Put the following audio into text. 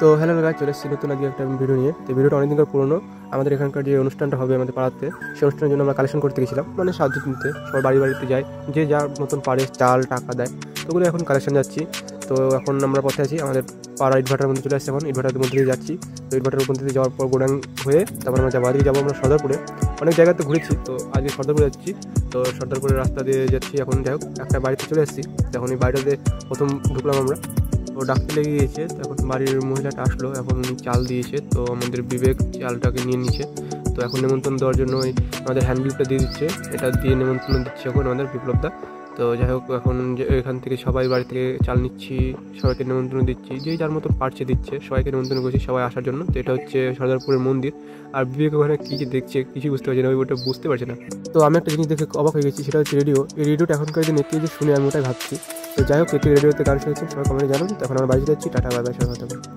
তো hello guys, চলে এসেছি নতুন আজকে একটা ভিডিও নিয়ে। তো ভিডিওটা অনেকদিন পুরনো। আমাদের এখানকার যে অনুষ্ঠানটা হবে আমাদের পাড়াতে, সেই অনুষ্ঠানের জন্য আমরা কালেকশন করতে গেছিলাম, মানে সাহায্য নিতে। সবার বাড়ি বাড়িতে যায়, যে যার মতন পারে চাল টাকা দেয়। তো ওগুলো এখন কালেকশন যাচ্ছি। তো এখন আমরা পথে আছি, আমাদের পাড়া ইটভাটার মধ্যে চলে আসছে। এখন ইটভাটার মধ্যে দিয়ে যাচ্ছি। তো ইটভাটার মধ্যে দিয়ে যাওয়ার পর গোডাং হয়ে তারপর আমরা যাবো, আজকে যাবো আমরা সর্দারপুরে। অনেক জায়গাতে ঘুরেছি, তো আজকে সর্দারপুরে যাচ্ছি। তো সর্দারপুরের রাস্তা দিয়ে যাচ্ছি। এখন যাই হোক, একটা বাড়িতে চলে এসেছি। তখন এই বাড়িটাতে প্রথম ঢুকলাম আমরা। তো ডাকতে লেগে গিয়েছে, তো এখন বাড়ির মহিলাটা আসলো, এখন চাল দিয়েছে। তো আমাদের বিবেক চালটাকে নিয়ে নিচ্ছে। তো এখন নেমন্তন্ন দেওয়ার জন্য ওই আমাদের হ্যান্ডবিলটা দিয়ে দিচ্ছে, এটা দিয়ে নেমন্তন্ন দিচ্ছে এখন আমাদের বিপ্লবদা। তো যাই হোক, এখন যে এখান থেকে সবাই বাড়ি থেকে চাল নিচ্ছি, সবাইকে নেমন্তন্ন দিচ্ছি, যে যার মতো পারছে দিচ্ছে, সবাইকে নেমন্তন্ন করছি সবাই আসার জন্য। তো এটা হচ্ছে সর্দারপুরের মন্দির। আর বিবেক ওখানে কী যে দেখছে কিছু বুঝতে পারছে না, ওইটা বুঝতে পারছে না। তো আমি একটা জিনিস দেখে অবাক হয়ে গেছি, সেটা হচ্ছে রেডিও। এই রেডিওটা এখনকার দিনে কে যে শুনে আমি ওটাই ভাবছি। তো যাই হোক, একটি রেডিওতে গান শুনেছেন, সবাই কমেন্টে জানান। তখন আমরা বাড়ি যাচ্ছি, টাটা বাই বাই, সবাই ভালো থাকবেন।